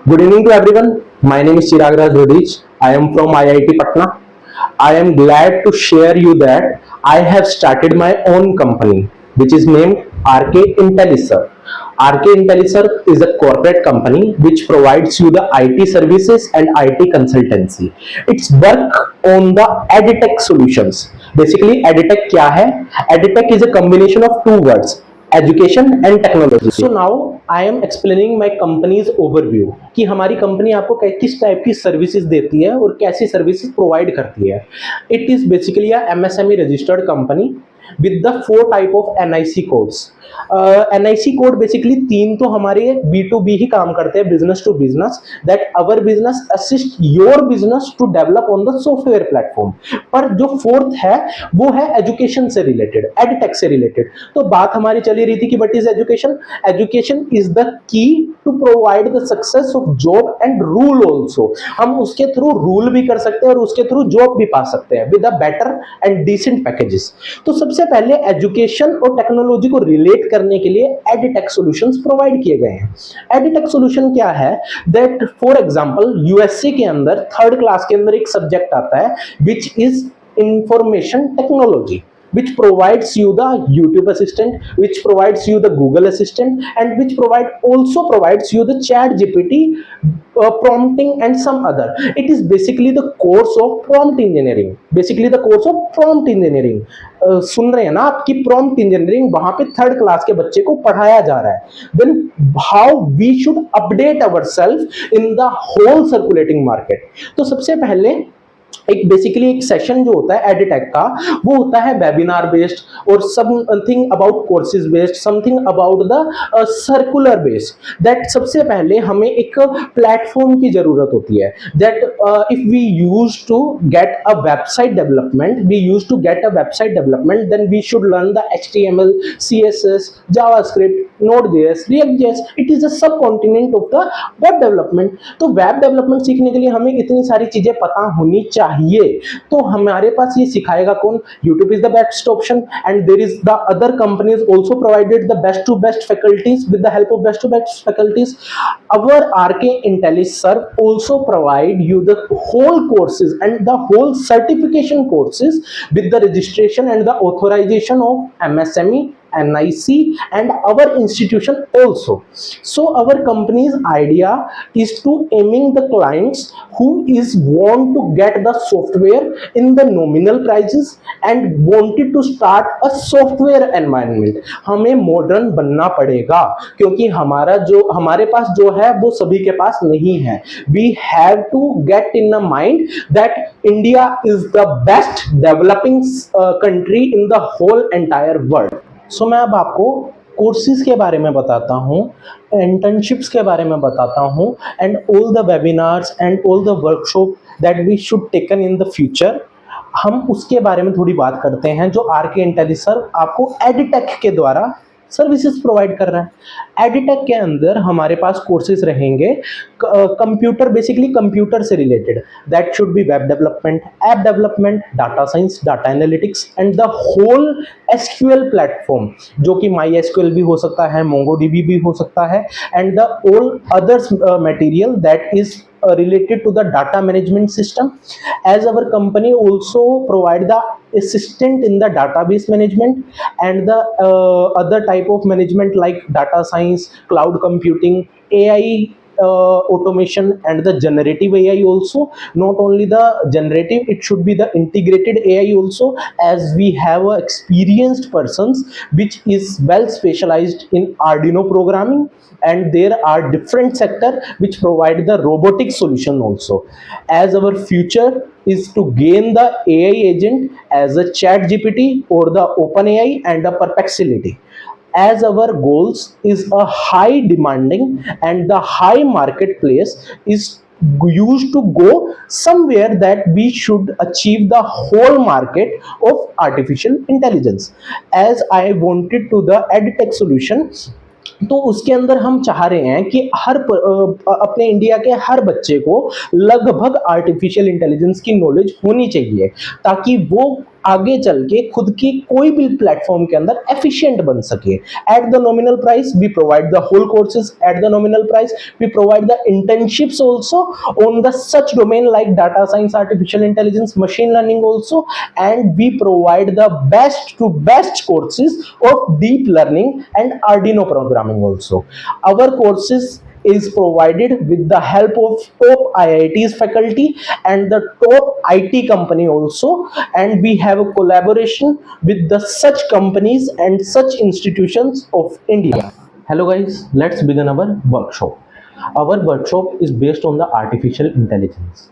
Good evening to everyone. My name is Chirag Raj Rodich. I am from IIT Patna. I am glad to share you that I have started my own company, which is named RK Intellisir. RK Intellisir is a corporate company which provides you the IT services and IT consultancy. It's work on the edtech solutions. Basically, edtech क्या है? Edtech is a combination of two words, education and technology. So now I am explaining my companies overview कि हमारी company आपको किस type की services देती है और कैसी सर्विसेज प्रोवाइड करती है. It is basically a MSME registered company with the four type of NIC codes. NIC code basically तीन तो हमारे B2B ही काम करते हैं, business to business, that our business assist your business to develop on the software platform. पर जो fourth है वो है एजुकेशन से रिलेटेड, एडटेक से रिलेटेड. तो बात हमारी चली रही थी कि what is education. Education is the key to provide the success of job and rule also. हम उसके थ्रू रूल भी कर सकते हैं और उसके थ्रू जॉब भी पा सकते हैं with a better and decent packages. तो सबसे पहले एजुकेशन और टेक्नोलॉजी को रिलेट करने के लिए एडटेक सॉल्यूशंस प्रोवाइड किए गए हैं. एडटेक सॉल्यूशन क्या है? दैट फॉर एग्जांपल यूएसए के अंदर थर्ड क्लास के अंदर एक सब्जेक्ट आता है which is information technology, which provides you the YouTube assistant, which provides you the Google assistant, and which provides you the Chat GPT, prompting and some other. It is basically the course of prompt engineering. सुन रहे हैं ना आपकी prompt engineering वहां पे third class के बच्चे को पढ़ाया जा रहा है. Then how we should update ourselves in the whole circulating market. तो सबसे पहले एक बेसिकली एक सेशन जो होता है एडटेक का वो होता है वेबिनार बेस्ड और something about courses based, something about the circular based. That सबसे पहले हमें एक प्लेटफॉर्म की जरूरत होती है. That if we use to get a website development then we should learn the HTML, CSS, JavaScript, Node.js, React.js. It is a subcontinent of the web development. तो web development सीखने के लिए हमें इतनी सारी चीजें पता होनी चाहिए. तो हमारे पास ये सिखाएगा कौन? YouTube is the best option and there is the other companies also provided the best to best faculties. With the help of best to best faculties, our RK Intellisir also provide you the whole courses and the whole certification courses with the registration and the authorization of MSME, NIC and our institution also. So our company's idea is to aiming the clients who is want to get the software in the nominal prices and wanted to start a software environment. हमें modern बनना पड़ेगा क्योंकि हमारे पास जो है वो सभी के पास नहीं है. We have to get in the mind that India is the best developing country in the whole entire world. सो मैं अब आपको कोर्सेज के बारे में बताता हूँ, इंटर्नशिप्स के बारे में बताता हूँ and all the webinars and all the workshop that we should taken in the future. हम उसके बारे में थोड़ी बात करते हैं जो RK इंटेलिसर आपको एडटेक के द्वारा सर्विसेज प्रोवाइड कर रहा है. एडटेक के अंदर हमारे पास कोर्सेज रहेंगे कंप्यूटर, बेसिकली कंप्यूटर से related. That should be web development, app development, data science, data analytics and the whole SQL platform, जो कि MySQL भी हो सकता है, MongoDB भी हो सकता है and the all others material that is related to the data management system. As our company also provide the assistant in the database management and the other type of management like data science, cloud computing, AI, automation and the generative AI also. Not only the generative, it should be the integrated AI also, as we have experienced persons which is well specialized in Arduino programming, and there are different sector which provide the robotic solution also. As our future is to gain the AI agent as a Chat GPT or the OpenAI and the Perplexity, as our goals is a high demanding and the high marketplace is used to go somewhere that we should achieve the whole market of artificial intelligence. As I wanted to the edtech solution, तो उसके अंदर हम चाह रहे हैं कि अपने India के हर बच्चे को लगभग आर्टिफिशियल इंटेलिजेंस की नॉलेज होनी चाहिए ताकि वो आगे चल के खुद की कोई भी प्लेटफॉर्म के अंदर एफिशिएंट बन सके। At the nominal price we provide the whole courses, at the nominal price we provide the internships also on the such domain like data science, artificial intelligence, machine learning also, and we provide the best to best courses of deep learning and Arduino programming also. Our courses is provided with the help of top IITs faculty and the top IT company also, and we have a collaboration with the such companies and such institutions of India. Hello guys, let's begin our workshop. Our workshop is based on the artificial intelligence.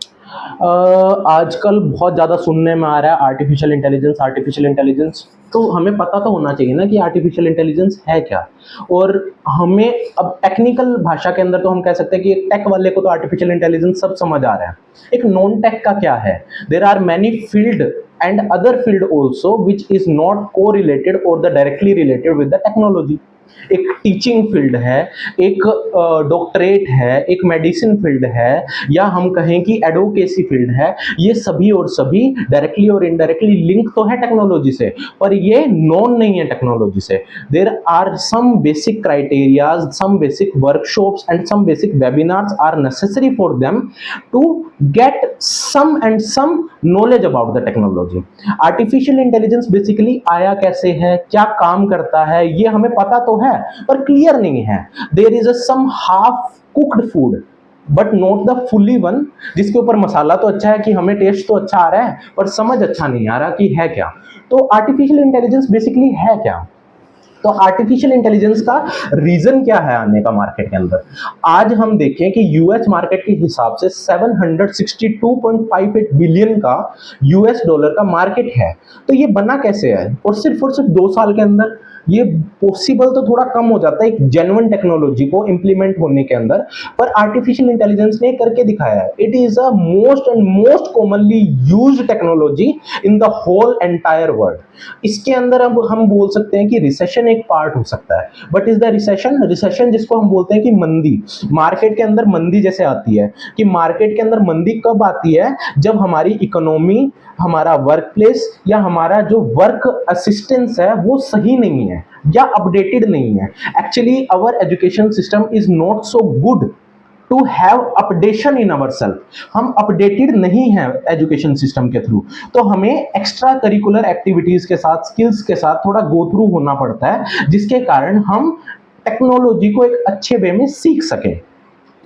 आजकल बहुत ज़्यादा सुनने में आ रहा है artificial intelligence, artificial intelligence. तो हमें पता तो होना चाहिए ना कि आर्टिफिशियल इंटेलिजेंस है क्या। और हमें अब टेक्निकल भाषा के अंदर तो हम कह सकते हैं कि एक टेक वाले को तो आर्टिफिशियल इंटेलिजेंस सब समझ आ रहा है, एक नॉन टेक का क्या है। There are many field and other field also which is not correlated और the directly related with the technology. एक टीचिंग फील्ड है, एक डॉक्टरेट है, एक मेडिसिन फील्ड है, या हम कहें कि एडवोकेसी फील्ड है। ये सभी और सभी डायरेक्टली और इनडायरेक्टली लिंक तो है टेक्नोलॉजी से, पर ये नॉन नहीं है टेक्नोलॉजी से। There are some basic criterias, some basic workshops and some basic webinars are necessary for them to get some and some knowledge about the technology. Artificial intelligence basically आया कैसे है, क्या काम करता है, ये हमें पता तो है पर क्लियर नहीं है। There is a some half cooked food but not the fully one, जिसके ऊपर मसाला तो अच्छा है कि हमें टेस्ट तो अच्छा आ रहा है पर समझ अच्छा नहीं आ रहा कि है क्या। तो आर्टिफिशियल इंटेलिजेंस बेसिकली है क्या। तो आर्टिफिशियल इंटेलिजेंस का रीजन क्या है आने का मार्केट के अंदर। आज हम देखें कि यूएस मार्केट के हिसाब से 762.58 बिलियन का यूएस डॉलर का मार्केट है। तो ये बना कैसे है, और सिर्फ 2 साल के अंदर ये पॉसिबल तो थोड़ा कम हो जाता है एक जेन्युइन टेक्नोलॉजी को इंप्लीमेंट होने के अंदर, पर आर्टिफिशियल इंटेलिजेंस ने करके दिखाया है। It is a most commonly used technology in the whole entire world. इसके अंदर अब हम बोल सकते हैं कि रिसेशन एक पार्ट हो सकता है। But is the recession, recession जिसको हम बोलते हैं कि मंदी, मार्केट के अंदर मंदी जैसे आती है, कि मार्केट के अंदर मंदी कब आती है, जब हमारी इकोनॉमी, हमारा वर्क प्लेस या हमारा जो वर्क असिस्टेंस है वो सही नहीं है या अपडेटेड नहीं है। Actually our education system is not so good to have updation in our self. हम अपडेटेड नहीं है एजुकेशन सिस्टम के थ्रू, तो हमें एक्स्ट्रा करिकुलर एक्टिविटीज के साथ, स्किल्स के साथ थोड़ा गो थ्रू होना पड़ता है, जिसके कारण हम टेक्नोलॉजी को एक अच्छे वे में सीख सकें।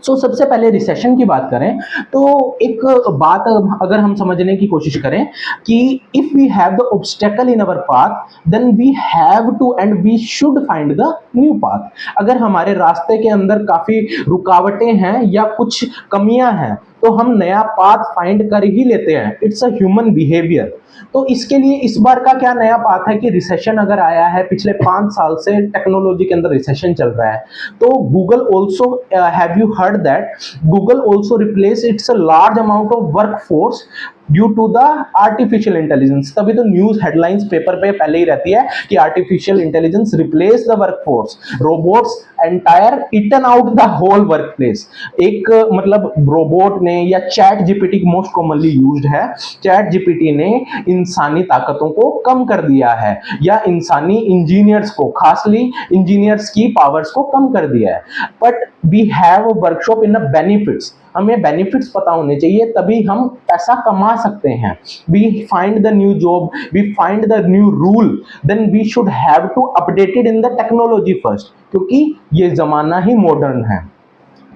सो सबसे पहले रिसेशन की बात करें तो एक बात अगर हम समझने की कोशिश करें कि if we have the obstacle in our path then we have to and we should find the new path. अगर हमारे रास्ते के अंदर काफी रुकावटें हैं या कुछ कमियां हैं तो हम नया पाथ फाइंड कर ही लेते हैं। It's a human behaviour. तो इसके लिए इस बार का क्या नया पाथ है कि रिसेशन अगर आया है, पिछले 5 साल से टेक्नोलॉजी के अंदर रिसेशन चल रहा है। तो Google also, have you heard that Google also replace its a large amount of work force due to the artificial intelligence. तभी तो न्यूज हेडलाइंस पेपर पे पहले ही रहती है कि artificial intelligence replace the work force, robots entire eaten out the whole work place. एक मतलब robot ने या ChatGPT most commonly used है, चैट जीपीटी ने इंसानी ताकतों को कम कर दिया है या इंसानी इंजीनियर्स को, खासली इंजीनियर्स की पावर्स को कम कर दिया है। But we have a workshop in a benefits. हमें बेनिफिट्स पता होने चाहिए तभी हम पैसा कमा सकते हैं। We find the new job, we find the new rule, then we should have to updated in the technology first, क्योंकि ये जमाना ही मॉडर्न है।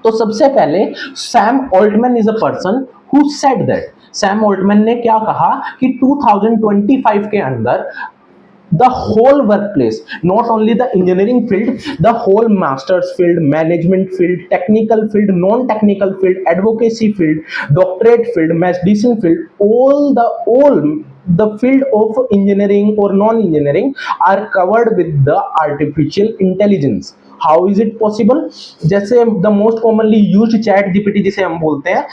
तो सबसे पहले Sam Altman is a person who said that. Sam Altman ने क्या कहा कि 2025 के अंदर the whole workplace, not only the engineering field, the whole master's field, management field, technical field, non-technical field, advocacy field, doctorate field, medicine field, all the field of engineering or non-engineering are covered with the artificial intelligence. How is it possible? जैसे the most commonly used chat GPT जिसे हम बोलते हैं,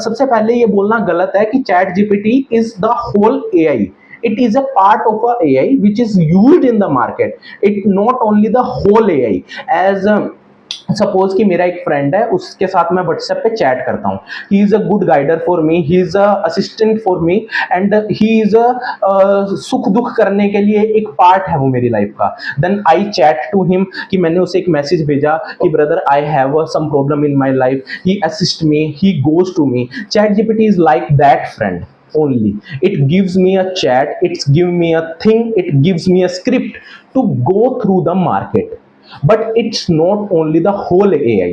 सबसे पहले ये बोलना गलत है कि chat GPT is the whole AI. It is a part of a AI which is used in the market. It not only the whole AI. As suppose कि मेरा एक फ्रेंड है, उसके साथ मैं व्हाट्सएप पे चैट करता हूँ, he is a good guider for me, he is a assistant for me, and he is a सुख दुख करने के लिए एक पार्ट है वो मेरी लाइफ का। Then I chat to him, कि मैंने उसे एक मैसेज भेजा कि brother I have some problem in my life, he assist me, he goes to me. ChatGPT is like that friend only. It gives me a chat, it's give me a thing, it gives me a script to go through the market. But it's not only the whole AI।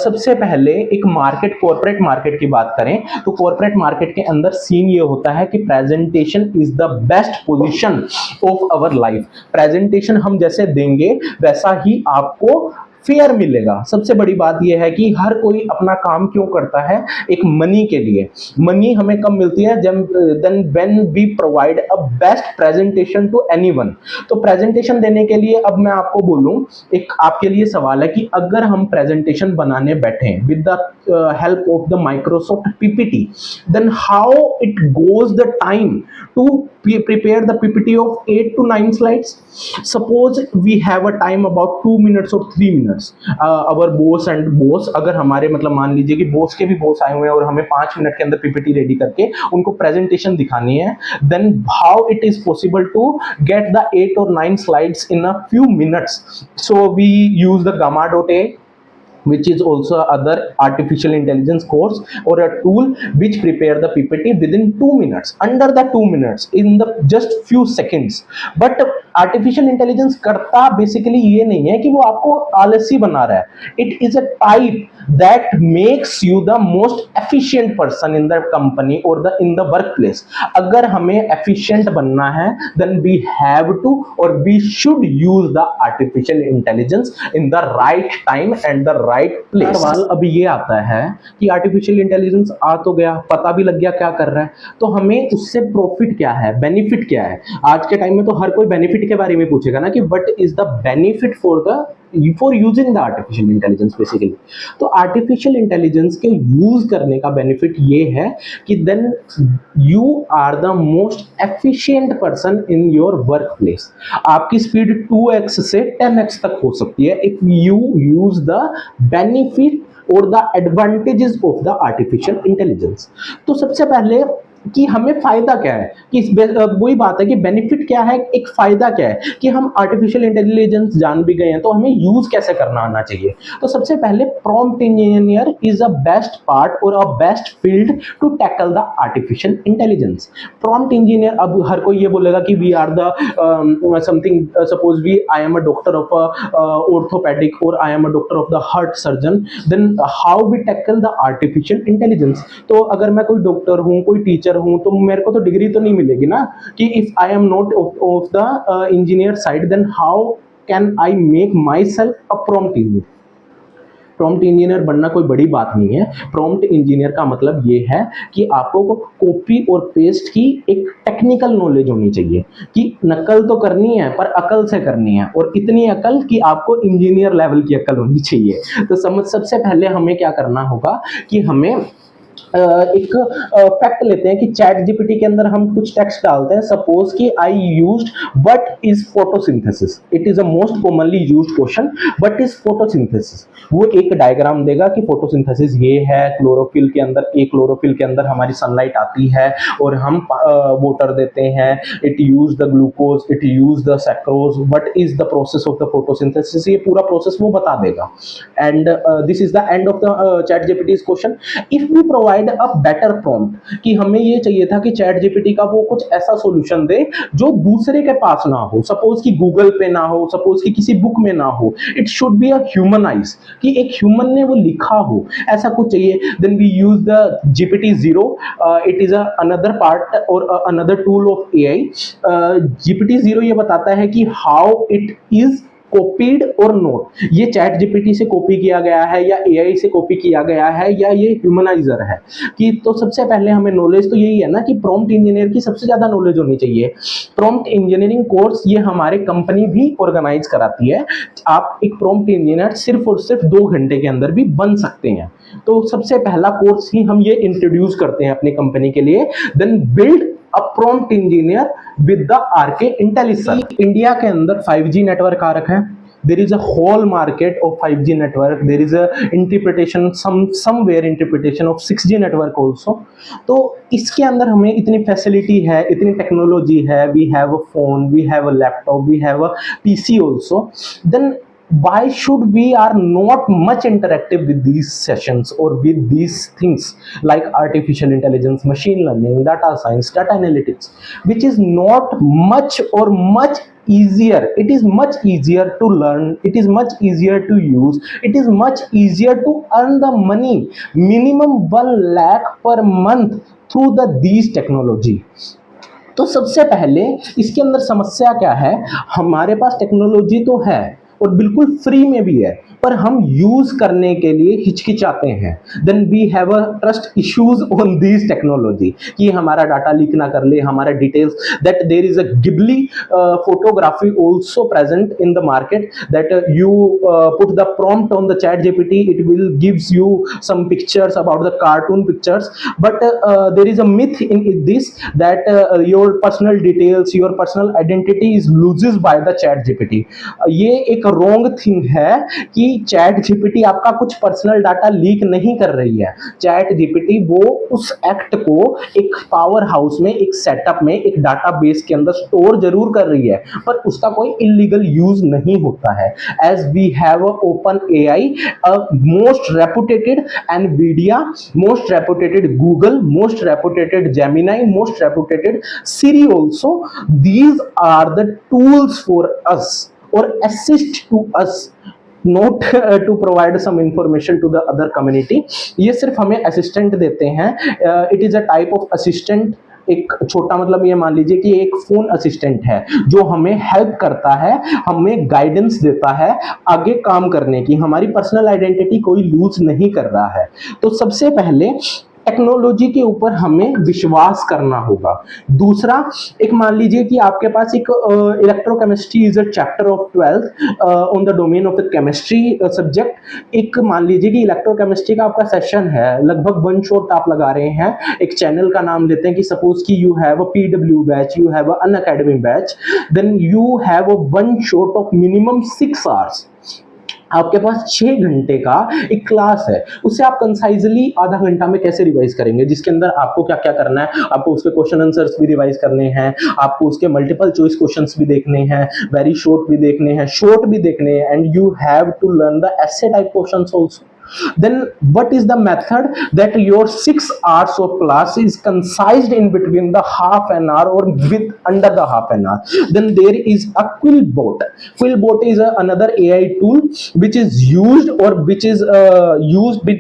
सबसे पहले एक market, corporate market की बात करें तो corporate market के अंदर scene ये होता है कि presentation is the best position of our life. Presentation हम जैसे देंगे वैसा ही आपको फेयर मिलेगा। सबसे बड़ी बात यह है कि हर कोई अपना काम क्यों करता है, एक मनी के लिए। मनी हमें कब मिलती है, जब then when we provide a best presentation to anyone. तो प्रेजेंटेशन देने के लिए अब मैं आपको बोलूं, एक आपके लिए सवाल है कि अगर हम प्रेजेंटेशन बनाने बैठे with the help of the Microsoft PPT, then how it goes the time to prepare the PPT of 8 to 9 slides. Suppose we have a time about 2 minutes or 3 minutes. Our boss and boss, अगर हमारे मतलब मान लीजिए कि boss के भी boss आए हुए हैं और हमें 5 मिनट के अंदर पीपीटी रेडी करके उनको प्रेजेंटेशन दिखानी है, then how it is possible to get the 8 or 9 slides in a few minutes? So we use the gamma.ai, which is also other artificial intelligence course or a tool which prepare the PPT within 2 minutes, under the 2 minutes, in the just few seconds. But artificial intelligence करता basically ये नहीं है कि वो आपको आलसी बना रहा है, it is a type that makes you the most efficient person in the company or the in the workplace. अगर हमें efficient बनना है then we have to or we should use the artificial intelligence in the right time and the right place. सवाल अभी ये आता है कि आर्टिफिशियल इंटेलिजेंस आ तो गया, पता भी लग गया क्या कर रहा है, तो हमें उससे प्रॉफिट क्या है, बेनिफिट क्या है। आज के टाइम में तो हर कोई बेनिफिट के बारे में पूछेगा ना कि what is the benefit for using the artificial intelligence basically. तो आर्टिफिशियल इंटेलिजेंस के यूज करने का बेनिफिट ये है कि then you are the most efficient person in your workplace. आपकी स्पीड 2x से 10x तक हो सकती है if you use the benefit और the advantages of the artificial intelligence. तो सबसे पहले कि हमें फायदा क्या है, कि वही बात है कि बेनिफिट क्या है, एक फायदा क्या है, कि हम आर्टिफिशियल इंटेलिजेंस जान भी गए हैं तो हमें यूज कैसे करना आना चाहिए। तो सबसे पहले prompt engineer is a best part और a best field to tackle the artificial intelligence. Prompt engineer, अब हर कोई ये बोलेगा कि we are the something, suppose we I am a doctor of orthopaedic और I am a doctor of the heart surgeon, then how we tackle the artificial intelligence. तो अगर मैं कोई डॉक्टर हूँ, कोई टीचर हूं, तो मेरे को तो डिग्री तो नहीं मिलेगी ना, कि if I am not of the engineer side then how can I make my self a prompt engineer. Prompt engineer बनना कोई बड़ी बात नहीं है। प्रॉम्प्ट इंजीनियर का मतलब ये है कि आपको कॉपी और पेस्ट की एक टेक्निकल नॉलेज होनी चाहिए, कि नकल तो करनी है पर अकल से करनी है, और इतनी अकल कि आपको इंजीनियर लेवल की अकल होनी चाहिए। तो सबसे पहले हमें क्या करना होगा कि हमें एक फैक्ट लेते हैं कि चैट जीपीटी के अंदर हम कुछ टेक्स्ट डालते हैं। सपोज कि I used what is photosynthesis, it is a most commonly used question, what is photosynthesis. वो एक डायग्राम देगा कि फोटोसिंथेसिस ये है, क्लोरोफिल के अंदर, एक क्लोरोफिल के अंदर हमारी सनलाइट आती है और हम वाटर देते हैं, it use the glucose, it use the sucrose, what is the process of the photosynthesis, ये पूरा प्रोसेस वो बता देगा। And this is the end of the ChatGPT question. If we provide a better prompt, कि हमें ये चाहिए था कि चैट जीपीटी का वो कुछ ऐसा सॉल्यूशन दे जो दूसरे के पास ना हो, सपोज कि गूगल पे ना हो, सपोज कि किसी बुक में ना हो, it should be a humanise, कि एक ह्यूमन ने वो लिखा हो, ऐसा कुछ चाहिए। Then we use the GPT 0, it is another part और another tool of AI. GPT 0 ये बताता है कि हाउ इट इज कॉपीड और नोट, ये चैट जीपीटी से कॉपी किया गया है या एआई से कॉपी किया गया है या ये ह्यूमनाइजर है। कि तो सबसे पहले हमें नॉलेज तो यही है ना कि प्रॉम्प्ट इंजीनियर की सबसे ज्यादा नॉलेज होनी चाहिए। प्रॉम्प्ट इंजीनियरिंग कोर्स ये हमारे कंपनी भी ऑर्गेनाइज कराती है। आप एक प्रॉम्प्ट इंजीनियर सिर्फ और सिर्फ 2 घंटे के अंदर भी बन सकते हैं। तो सबसे पहला कोर्स ही हम ये इंट्रोड्यूस करते हैं अपनी कंपनी के लिए। Then build a prompt engineer with the RK intelligence. India के अंदर 5G नेटवर्क आ रखा है, there is a whole market of 5G network, there is a interpretation, somewhere interpretation of 6G network also. तो इसके अंदर हमें इतनी फैसिलिटी है, इतनी टेक्नोलॉजी है, we have a phone, we have a laptop, we have a PC also, then why should we are not much interactive with these sessions or with these things like artificial intelligence, machine learning, data science, data analytics, which is not much or much easier. It is much easier to learn, it is much easier to use, it is much easier to earn the money, minimum 1 lakh per month through these technology. तो सबसे पहले इसके अंदर समस्या क्या है, हमारे पास technology तो है और बिल्कुल फ्री में भी है, पर हम यूज करने के लिए हिचकिचाते हैं। Then we have a trust issues on this technology कि हमारा डाटा लीक ना कर ले, हमारा details, that there is a Ghibli photography also present in the market, that you put the prompt on the ChatGPT, it will gives you some pictures about the cartoon pictures, but there is a myth in this that your personal details, your personal identity is loses by the chat gpt. ये एक wrong thing है कि chat GPT आपका कुछ personal data leak नहीं कर रही है। चैट जीपीटी वो उस एक्ट को एक पावर हाउस में, एक सेटअप में, एक डाटाबेस के अंदर स्टोर जरूर कर रही है, पर उसका कोई इलीगल यूज नहीं होता है। As we have OpenAI, most reputed NVIDIA, most reputed Google, most reputed Gemini, most reputed Siri also. These are the tools for us or assist to us, not to provide some information to the other community. ये सिर्फ हमें assistant देते हैं। It is a type of assistant, एक छोटा मतलब ये मान लीजिए कि एक फोन असिस्टेंट है जो हमें हेल्प करता है, हमें गाइडेंस देता है आगे काम करने की, हमारी पर्सनल आइडेंटिटी कोई लूज नहीं कर रहा है। तो सबसे पहले टेक्नोलॉजी के ऊपर हमें विश्वास करना होगा। दूसरा, एक मान लीजिए कि आपके पास एक electrochemistry is a chapter of 12th on the domain of the chemistry subject. एक मान लीजिए कि इलेक्ट्रोकेमिस्ट्री का आपका सेशन है, लगभग 1 शॉट आप लगा रहे हैं, एक चैनल का नाम लेते हैं कि सपोज कि you have a PW batch, you have Unacademy batch, then you have a 1 shot of minimum 6 hours. आपके पास 6 घंटे का एक क्लास है, उससे आप कंसाइजली आधा घंटा में कैसे रिवाइज करेंगे, जिसके अंदर आपको क्या क्या करना है, आपको उसके क्वेश्चन आंसर्स भी रिवाइज करने हैं, आपको उसके मल्टीपल चॉइस क्वेश्चंस भी देखने हैं, वेरी शॉर्ट भी देखने हैं, शॉर्ट भी देखने हैं, and you have to learn the essay type questions also. Then what is the method that your 6 hours of class is concised in between the half an hour or with under the half an hour? Then there is a Quillbot. Quillbot is another AI tool which is used or which is used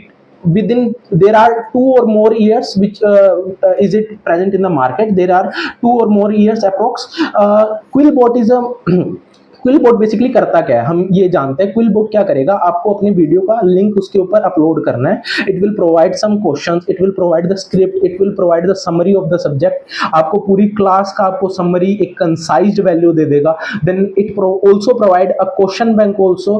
within, there are 2 or more years which is it present in the market, there are 2 or more years approx. Quillbot is a Quillbot basically करता क्या है, हम ये जानते हैं। क्विलबोट क्या करेगा, आपको अपने वीडियो का लिंक उसके ऊपर अपलोड करना है, it will provide some questions, it will provide the script, it will provide the summary of the subject, आपको पूरी क्लास का आपको समरी एक कंसाइज्ड वैल्यू दे देगा। Then it also provide a question bank also,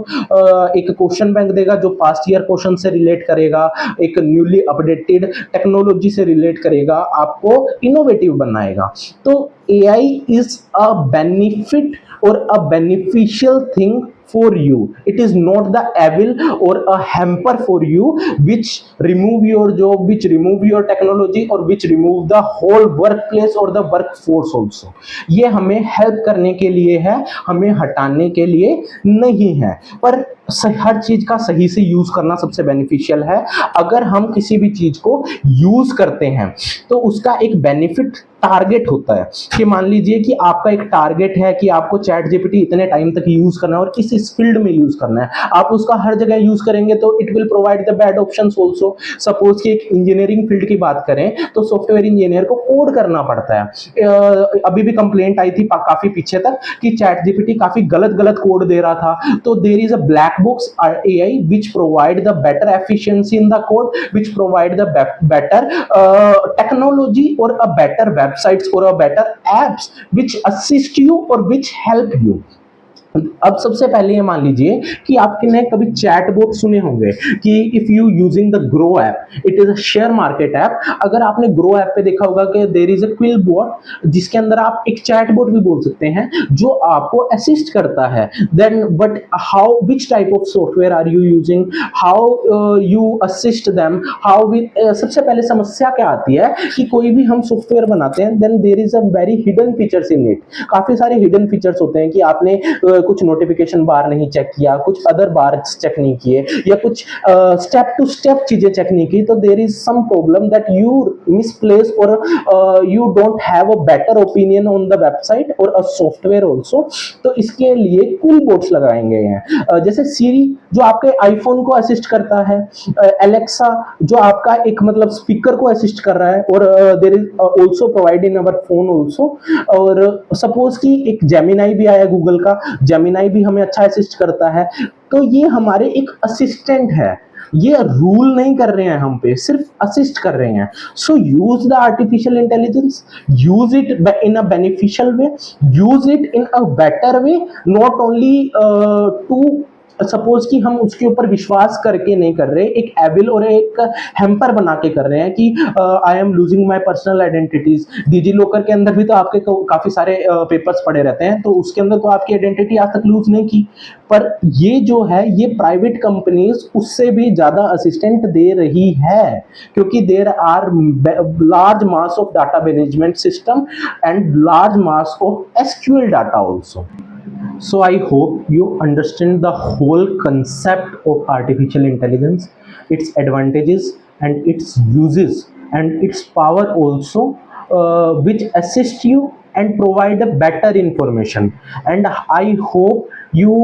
एक क्वेश्चन बैंक देगा जो पास्ट ईयर क्वेश्चन से रिलेट करेगा, एक न्यूली अपडेटेड टेक्नोलॉजी से रिलेट करेगा, आपको इनोवेटिव बनाएगा। तो AI is a benefit or a beneficial thing for you. It is not the evil or a hamper for you which remove your job, which remove your technology or which remove the whole workplace or the workforce also. ये हमें help करने के लिए है, हमें हटाने के लिए नहीं है। पर हर चीज का सही से यूज करना सबसे बेनिफिशियल है। अगर हम किसी भी चीज को यूज करते हैं तो उसका एक बेनिफिट टारगेट होता है कि मान लीजिए कि आपका एक टारगेट है कि आपको चैट जीपीटी इतने टाइम तक यूज करना है और किसी फील्ड में यूज करना है, आप उसका हर जगह यूज करेंगे तो it will provide the bad options also. Suppose कि एक इंजीनियरिंग फील्ड की बात करें तो सॉफ्टवेयर इंजीनियर को कोड करना पड़ता है। अभी भी कंप्लेंट आई थी काफी पीछे तक कि चैट जीपीटी काफी गलत कोड दे रहा था। तो there is a black box AI which provide the better efficiency in the code, which provide the better technology or a better websites or a better apps which assist you or which help you. अब सबसे पहले ये मान लीजिए कि आपने कभी chatbot सुने होंगे कि if you using the Groww app, it is a share market app. अगर आपने ग्रो ऐप पे देखा होगा कि there is a QuillBot, जिसके अंदर आप एक चैटबॉट भी बोल सकते हैं जो आपको असिस्ट करता है। Then but how which type of software are you using, how you assist them, how we, सबसे पहले समस्या क्या आती है कि कोई भी हम सॉफ्टवेयर बनाते हैं, then there is a very hidden features in it. काफी सारे हिडन फीचर्स होते हैं कि आपने कुछ नोटिफिकेशन बार नहीं चेक किया, कुछ अदर बार चेक नहीं किए, या कुछ स्टेप टू स्टेप चीजें चेक नहीं की, तो there is some problem that you misplace और you don't have a better opinion on the website और अ सॉफ्टवेयर ऑल्सो। तो इसके लिए क्विल बोर्ड्स लगाएंगे हैं, जैसे सीरी जो आपके आईफोन को असिस्ट करता है, एलेक्सा जो आपका एक मतलब स्पीकर को असिस्ट कर रहा है, और there is also provide in our phone also. और सपोज कि एक जेमिनाई भी आया गूगल का, जेमिनाई भी हमें अच्छा असिस्ट करता है। तो ये हमारे एक असिस्टेंट है, ये रूल नहीं कर रहे हैं हम पे, सिर्फ असिस्ट कर रहे हैं। So use the artificial intelligence, use it in a beneficial way, use it in a better way, not only to suppose कि हम उसके ऊपर विश्वास करके नहीं कर रहे, एक एविल और एक हैम्पर बना के कर रहे हैं कि I am losing my personal identities. DigiLocker के अंदर भी तो आपके काफी सारे पेपर्स पड़े रहते हैं, तो उसके अंदर तो आपकी आइडेंटिटी आज तक लूज नहीं की। पर ये जो है ये प्राइवेट कंपनीज उससे भी ज्यादा असिस्टेंट दे रही है, क्योंकि there are large mass of data management system and large mass of SQL data also. So I hope you understand the whole concept of artificial intelligence, its advantages and its uses and its power also, which assist you and provide a better information. And I hope you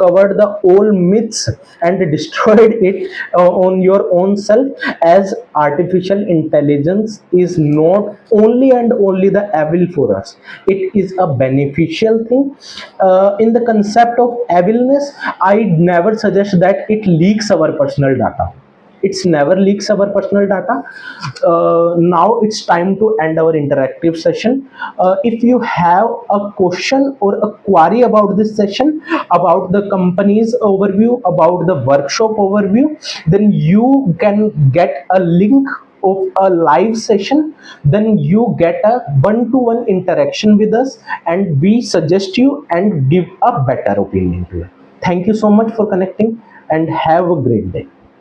covered the all myths and destroyed it on your own self, as artificial intelligence is not only and only the evil for us, it is a beneficial thing. In the concept of evilness, I never suggest that it leaks our personal data. It's never leaks our personal data. Now it's time to end our interactive session. If you have a question or a query about this session, about the company's overview, about the workshop overview, then you can get a link of a live session. Then you get a one-to-one interaction with us, and we suggest you and give a better opinion to you. Thank you so much for connecting, and have a great day.